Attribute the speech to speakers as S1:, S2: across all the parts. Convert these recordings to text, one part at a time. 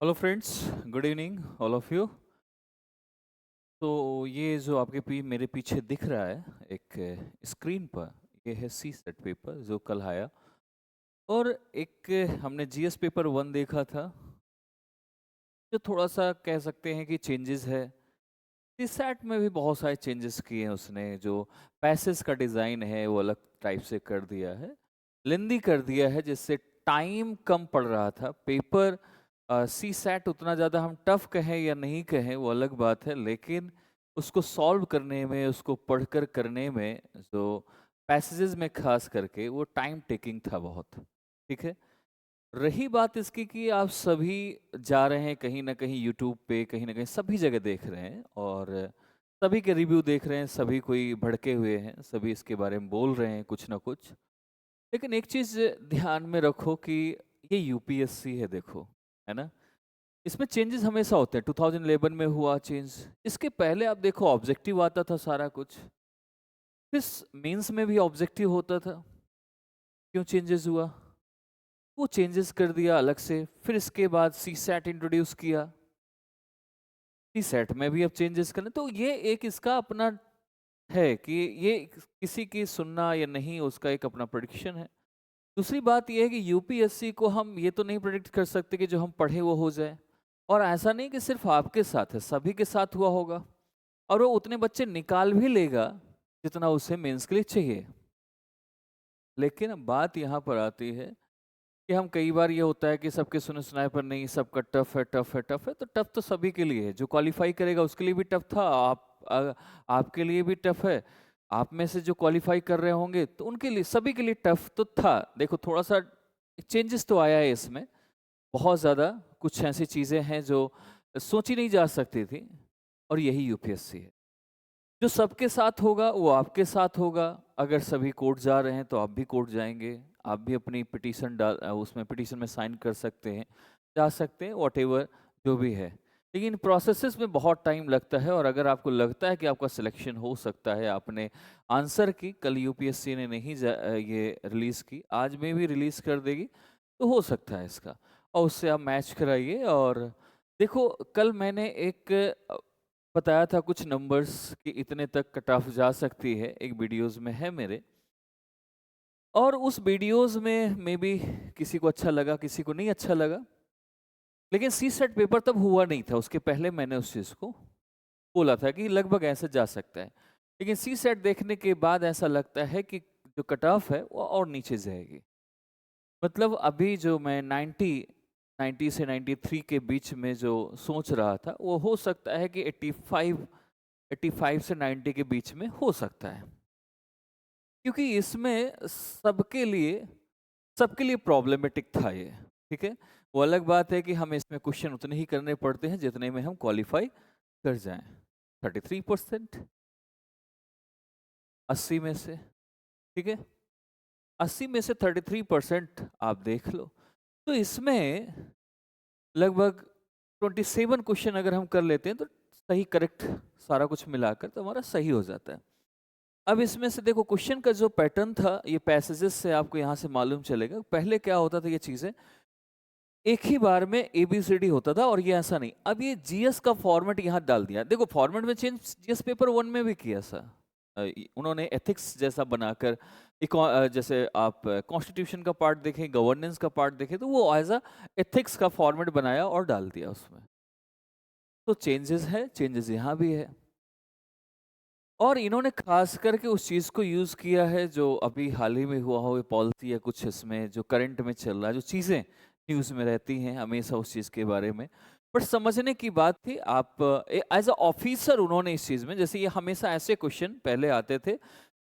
S1: Hello friends, good evening all of you. तो ये जो आपके मेरे पीछे दिख रहा है एक स्क्रीन पर, ये है सी सेट पेपर जो कल आया। और एक हमने जीएस पेपर 1 देखा था, जो थोड़ा सा कह सकते हैं कि चेंजेस है। सी सेट में भी बहुत सारे चेंजेस किए हैं उसने। जो पैसेज का डिज़ाइन है वो अलग टाइप से कर दिया है, लेंदी कर दिया है, जिससे टाइम कम पड़ रहा था पेपर। सी सेट उतना ज़्यादा हम टफ कहें या नहीं कहें वो अलग बात है, लेकिन उसको सॉल्व करने में, उसको पढ़कर करने में, जो पैसेजेस में खास करके, वो टाइम टेकिंग था बहुत। ठीक है। रही बात इसकी कि आप सभी जा रहे हैं कहीं ना कहीं यूट्यूब पे, कहीं ना कहीं सभी जगह देख रहे हैं और सभी के रिव्यू देख रहे हैं, सभी कोई भड़के हुए हैं, सभी इसके बारे में बोल रहे हैं कुछ ना कुछ। लेकिन एक चीज ध्यान में रखो कि ये यूपीएससी है, देखो, है ना। इसमें चेंजेस हमेशा होते हैं। 2011 में हुआ चेंज, इसके पहले आप देखो ऑब्जेक्टिव आता था सारा कुछ, फिर मेंस में भी ऑब्जेक्टिव होता था। क्यों चेंजेस हुआ? वो चेंजेस कर दिया अलग से। फिर इसके बाद सी सेट इंट्रोड्यूस किया, सी सेट में भी अब चेंजेस करने। तो ये एक इसका अपना है कि ये किसी की सुनना या नहीं, उसका एक अपना प्रेडिक्शन है। दूसरी बात ये है कि यूपीएससी को हम ये तो नहीं प्रेडिक्ट कर सकते कि जो हम पढ़े वो हो जाए। और ऐसा नहीं कि सिर्फ आपके साथ है, सभी के साथ हुआ होगा। और वो उतने बच्चे निकाल भी लेगा जितना उसे मेंस के लिए चाहिए। लेकिन बात यहाँ पर आती है कि हम कई बार ये होता है कि सबके सुने सुनाए पर नहीं, सबका टफ है, टफ है, टफ है। तो टफ तो सभी के लिए है। जो क्वालिफाई करेगा उसके लिए भी टफ था, आपके लिए भी टफ है। आप में से जो क्वालिफाई कर रहे होंगे तो उनके लिए, सभी के लिए टफ तो था। देखो थोड़ा सा चेंजेस तो आया है इसमें, बहुत ज़्यादा कुछ ऐसी चीज़ें हैं जो सोची नहीं जा सकती थी। और यही यूपीएससी है। जो सबके साथ होगा वो आपके साथ होगा। अगर सभी कोर्ट जा रहे हैं तो आप भी कोर्ट जाएंगे। आप भी अपनी पिटीशन उसमें पिटीशन में साइन कर सकते हैं, जा सकते हैं, वॉटेवर जो भी है। लेकिन प्रोसेसेस में बहुत टाइम लगता है। और अगर आपको लगता है कि आपका सिलेक्शन हो सकता है, आपने आंसर की, कल यूपीएससी ने नहीं ये रिलीज़ की, आज में भी रिलीज़ कर देगी, तो हो सकता है इसका। और उससे आप मैच कराइए। और देखो, कल मैंने एक बताया था कुछ नंबर्स कि इतने तक कट ऑफ जा सकती है, एक वीडियोस में है मेरे। और उस वीडियोस में मे बी किसी को अच्छा लगा, किसी को नहीं अच्छा लगा। लेकिन सी सेट पेपर तब हुआ नहीं था, उसके पहले मैंने उस चीज़ को बोला था कि लगभग ऐसे जा सकता है। लेकिन सी सेट देखने के बाद ऐसा लगता है कि जो कट ऑफ है वो और नीचे जाएगी। मतलब अभी जो मैं 90 से 93 के बीच में जो सोच रहा था, वो हो सकता है कि 85 से 90 के बीच में हो सकता है। क्योंकि इसमें सबके लिए प्रॉब्लमेटिक था ये। ठीक है। वो अलग बात है कि हमें इसमें क्वेश्चन उतने ही करने पड़ते हैं जितने में हम क्वालिफाई कर जाएं। 33%, 80 में से। ठीक है। 80 में से 33% आप देख लो। तो इसमें लगभग 27 क्वेश्चन अगर हम कर लेते हैं तो सही, करेक्ट, सारा कुछ मिलाकर तो हमारा सही हो जाता है। अब इसमें से देखो, क्वेश्चन का जो पैटर्न था, ये पैसेजेस से आपको यहाँ से मालूम चलेगा। पहले क्या होता था, ये चीजें एक ही बार में एबीसीडी होता था, और ये ऐसा नहीं। अब ये जीएस का फॉर्मेट यहाँ डाल दिया। देखो फॉर्मेट में चेंज जीएस पेपर 1 में भी किया सा। उन्होंने एथिक्स जैसा बनाकर, जैसे आप कॉन्स्टिट्यूशन का पार्ट देखें, गवर्नेंस का पार्ट देखें, तो वो एज अ एथिक्स का फॉर्मेट बनाया और डाल दिया उसमें। तो चेंजेस है, चेंजेस यहाँ भी है। और इन्होंने खास करके उस चीज़ को यूज़ किया है जो अभी हाल ही में हुआ हो, पॉलिसी या कुछ इसमें जो करंट में चल रहा है, जो चीज़ें न्यूज़ में रहती हैं हमेशा उस चीज़ के बारे में। पर समझने की बात थी, आप एज अ ऑफिसर उन्होंने इस चीज़ में, जैसे ये हमेशा ऐसे क्वेश्चन पहले आते थे,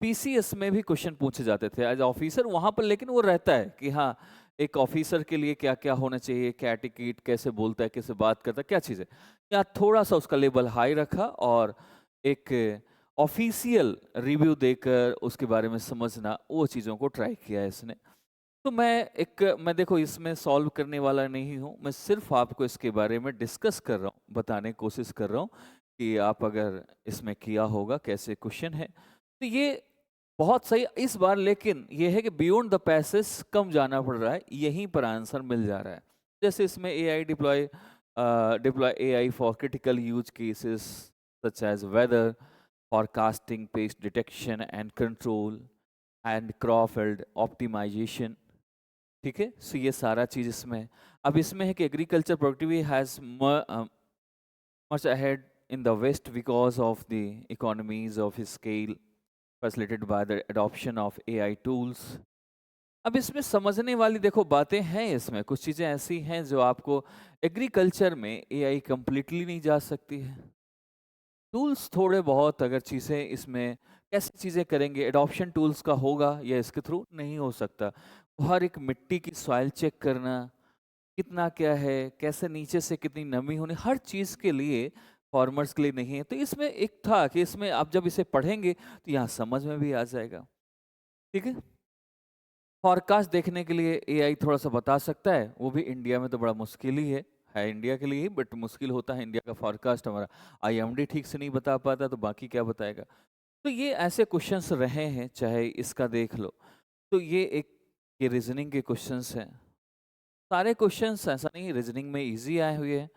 S1: पीसीएस में भी क्वेश्चन पूछे जाते थे एज ऑफिसर वहाँ पर। लेकिन वो रहता है कि हाँ, एक ऑफिसर के लिए क्या क्या होना चाहिए, क्या एटिकेट, कैसे बोलता है, कैसे बात करता है, क्या चीज़ें। या थोड़ा सा उसका लेवल हाई रखा, और एक ऑफिशियल रिव्यू देकर उसके बारे में समझना, वो चीज़ों को ट्राई किया है इसने। तो मैं देखो इसमें सॉल्व करने वाला नहीं हूँ, मैं सिर्फ आपको इसके बारे में डिस्कस कर रहा हूँ, बताने की कोशिश कर रहा हूँ कि आप अगर इसमें किया होगा कैसे क्वेश्चन है। तो ये बहुत सही इस बार। लेकिन ये है कि बियॉन्ड द पैसेज कम जाना पड़ रहा है, यहीं पर आंसर मिल जा रहा है। जैसे इसमें AI deploy deploy AI for critical use cases such as weather, forecasting, pest detection and control, and Crawford optimization. ठीक है, सो ये सारा चीज इसमें है. अब इसमें है कि agriculture productivity has much ahead in the west because of the economies of scale facilitated by the adoption of AI tools. अब इसमें समझने वाली देखो बातें हैं, इसमें कुछ चीजें ऐसी हैं जो आपको एग्रीकल्चर में एआई कंप्लीटली नहीं जा सकती है. टूल्स थोड़े बहुत अगर चीज़ें इसमें कैसे चीज़ें करेंगे, एडॉप्शन टूल्स का होगा या इसके थ्रू नहीं हो सकता. हर एक मिट्टी की सॉइल चेक करना, कितना क्या है, कैसे नीचे से कितनी नमी होनी, हर चीज़ के लिए फार्मर्स के लिए नहीं है. तो इसमें एक था कि इसमें आप जब इसे पढ़ेंगे तो यहाँ समझ में भी आ जाएगा. ठीक है, फॉरकास्ट देखने के लिए एआई थोड़ा सा बता सकता है, वो भी इंडिया में तो बड़ा मुश्किल ही है इंडिया के लिए ही, बट मुश्किल होता है इंडिया का फॉरकास्ट. हमारा आईएमडी ठीक से नहीं बता पाता तो बाकी क्या बताएगा. तो ये ऐसे क्वेश्चंस रहे हैं, चाहे इसका देख लो. तो ये रीजनिंग के क्वेश्चंस हैं. सारे क्वेश्चंस ऐसा नहीं रीजनिंग में इजी आए हुए हैं,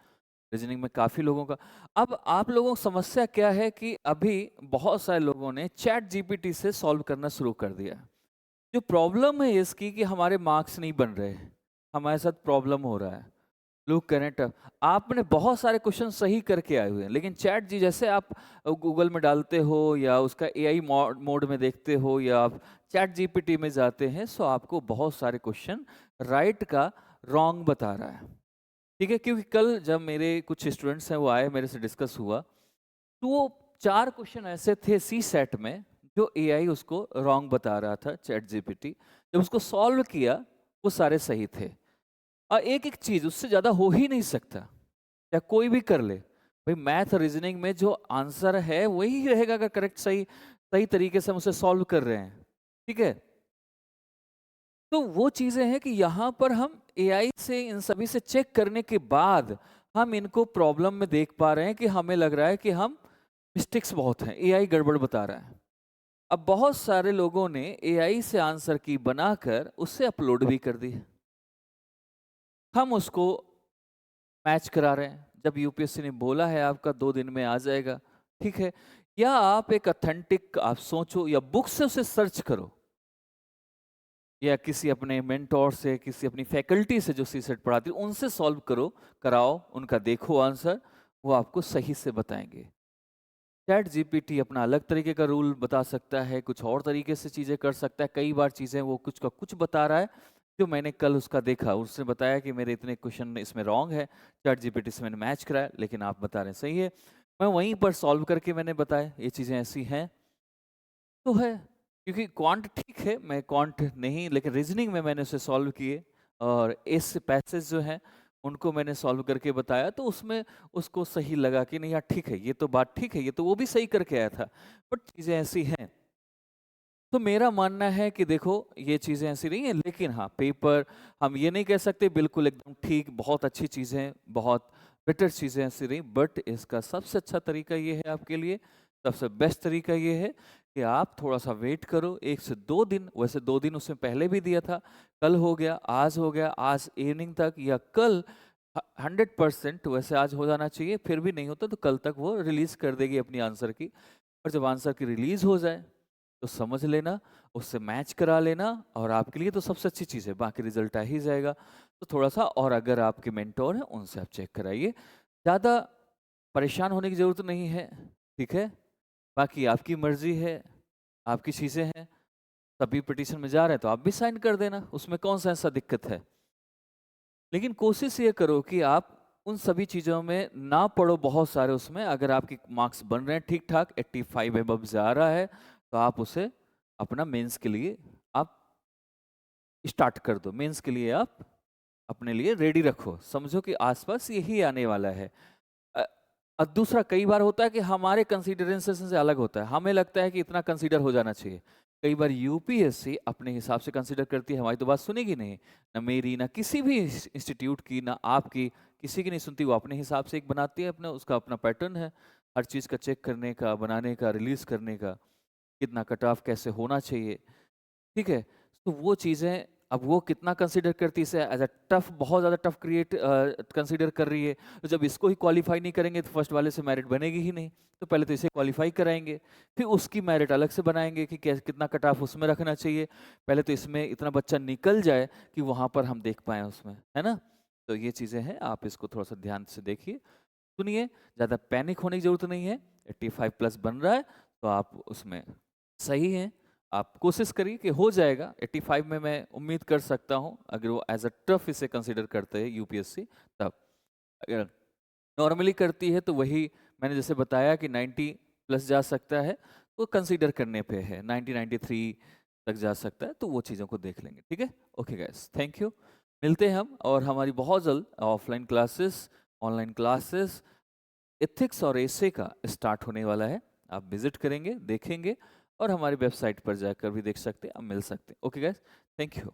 S1: रीजनिंग में काफ़ी लोगों का. अब आप लोगों को समस्या क्या है कि अभी बहुत सारे लोगों ने चैट जीपीटी से सॉल्व करना शुरू कर दिया. जो प्रॉब्लम है इसकी कि हमारे मार्क्स नहीं बन रहे, हमारे साथ प्रॉब्लम हो रहा है. लोग कह रहे हैं आपने बहुत सारे क्वेश्चन सही करके आए हुए हैं, लेकिन चैट जी जैसे आप गूगल में डालते हो या उसका एआई मोड में देखते हो या आप चैट जीपीटी में जाते हैं, सो आपको बहुत सारे क्वेश्चन राइट का रॉन्ग बता रहा है. ठीक है, क्योंकि कल जब मेरे कुछ स्टूडेंट्स हैं वो आए, मेरे से डिस्कस हुआ, तो वो 4 क्वेश्चन ऐसे थे सी सेट में जो एआई उसको रॉन्ग बता रहा था, चैट जीपीटी. जब उसको सॉल्व किया वो सारे सही थे. और एक एक चीज उससे ज्यादा हो ही नहीं सकता, या कोई भी कर ले भाई. मैथ रीजनिंग में जो आंसर है वही रहेगा अगर करेक्ट सही सही तरीके से हम उसे सॉल्व कर रहे हैं. ठीक है, तो वो चीजें हैं कि यहाँ पर हम एआई से इन सभी से चेक करने के बाद हम इनको प्रॉब्लम में देख पा रहे हैं कि हमें लग रहा है कि हम मिस्टेक्स बहुत हैं, एआई गड़बड़ बता रहा है. अब बहुत सारे लोगों ने एआई से आंसर की बनाकर उसे अपलोड भी कर दी, हम उसको मैच करा रहे हैं. जब यूपीएससी ने बोला है आपका 2 दिन में आ जाएगा, ठीक है, या आप एक ऑथेंटिक आप सोचो या बुक से उसे सर्च करो या किसी अपने मेंटोर से, किसी अपनी फैकल्टी से जो सीसेट पढ़ाती है उनसे सॉल्व करो, कराओ, उनका देखो आंसर, वो आपको सही से बताएंगे. चैट जीपीटी अपना अलग तरीके का रूल बता सकता है, कुछ और तरीके से चीज़ें कर सकता है. कई बार चीज़ें वो कुछ का कुछ बता रहा है. जो मैंने कल उसका देखा, उसने बताया कि मेरे इतने क्वेश्चन इसमें रॉन्ग है, चैट जीपीटी से मैंने मैच कराया, लेकिन आप बता रहे हैं सही है. मैं वहीं पर सॉल्व करके मैंने बताया ये चीज़ें ऐसी हैं तो है. क्योंकि क्वांट ठीक है, मैं क्वांट नहीं, लेकिन रीजनिंग में मैंने उसे सॉल्व किए और इस पैसेज जो हैं उनको मैंने सॉल्व करके बताया, तो उसमें उसको सही लगा कि नहीं यार ठीक है, ये तो बात ठीक है, ये तो वो भी सही करके आया था, बट चीज़ें ऐसी हैं. तो मेरा मानना है कि देखो ये चीज़ें ऐसी नहीं है, लेकिन हाँ पेपर हम ये नहीं कह सकते बिल्कुल एकदम ठीक, बहुत अच्छी चीज़ें, बहुत बेटर चीज़ें ऐसी नहीं, बट इसका सबसे अच्छा तरीका ये है आपके लिए, सबसे बेस्ट तरीका ये है कि आप थोड़ा सा वेट करो 1 से 2 दिन. वैसे 2 दिन उसमें पहले भी दिया था, कल हो गया, आज इवनिंग तक या कल 100%, वैसे आज हो जाना चाहिए, फिर भी नहीं होता तो कल तक वो रिलीज कर देगी अपनी आंसर की. और जब आंसर की रिलीज हो जाए तो समझ लेना, उससे मैच करा लेना, और आपके लिए तो सबसे अच्छी चीज़ है, बाकी रिजल्ट आ ही जाएगा. तो थोड़ा सा, और अगर आपके मेंटोर हैं उनसे आप चेक कराइए, ज़्यादा परेशान होने की ज़रूरत नहीं है. ठीक है, बाकी आपकी मर्जी है, आपकी चीज़ें हैं. सभी पिटीशन में जा रहे हैं तो आप भी साइन कर देना, उसमें कौन सा ऐसा दिक्कत है. लेकिन कोशिश ये करो कि आप उन सभी चीज़ों में ना पढ़ो बहुत सारे. उसमें अगर आपके मार्क्स बन रहे हैं ठीक ठाक, 85 एबव जा रहा है, तो आप उसे अपना मेंस के लिए आप स्टार्ट कर दो. मेंस के लिए आप अपने लिए रेडी रखो, समझो कि आसपास यही आने वाला है. दूसरा, कई बार होता है कि हमारे कंसीडरेशन से अलग होता है, हमें लगता है कि इतना कंसीडर हो जाना चाहिए. कई बार यूपीएससी अपने हिसाब से कंसीडर करती है, हमारी तो बात सुनेगी नहीं, ना मेरी, ना किसी भी इंस्टीट्यूट की, ना आपकी, किसी की नहीं सुनती. वो अपने हिसाब से एक बनाती है, अपना उसका अपना पैटर्न है हर चीज़ का चेक करने का, बनाने का, रिलीज करने का, कितना कट ऑफ कैसे होना चाहिए. ठीक है, तो वो चीज़ें अब वो कितना कंसीडर करती है इसे एज अ टफ, बहुत ज़्यादा टफ क्रिएट कंसीडर कर रही है। तो जब इसको ही क्वालिफाई नहीं करेंगे तो फर्स्ट वाले से मेरिट बनेगी ही नहीं। तो पहले तो इसे क्वालिफाई कराएंगे, फिर उसकी मेरिट अलग से बनाएंगे कि कितना कट ऑफ उसमें रखना चाहिए। पहले तो इसमें इतना बच्चा निकल जाए कि वहाँ पर हम देख पाएँ उसमें, है ना? तो ये चीज़ें हैं, आप इसको थोड़ा सा ध्यान से देखिए, सुनिए, ज़्यादा पैनिक होने की ज़रूरत नहीं है। 85 प्लस बन रहा है तो आप उसमें सही हैं। आप कोशिश करिए कि हो जाएगा। 85 में मैं उम्मीद कर सकता हूँ, अगर वो एज अ टफ इसे कंसिडर करते हैं यूपीएससी तब। अगर नॉर्मली करती है तो वही मैंने जैसे बताया कि 90 प्लस जा सकता है, तो कंसीडर करने पे है। 90 93 तक जा सकता है, तो वो चीज़ों को देख लेंगे। ठीक है, ओके गाइस, थैंक यू। मिलते हैं हम, और हमारी बहुत जल्द offline classes, online classes, ethics और एसे का स्टार्ट होने वाला है। आप विजिट करेंगे, देखेंगे, और हमारी वेबसाइट पर जाकर भी देख सकते हैं, आप मिल सकते हैं। Okay guys, thank you.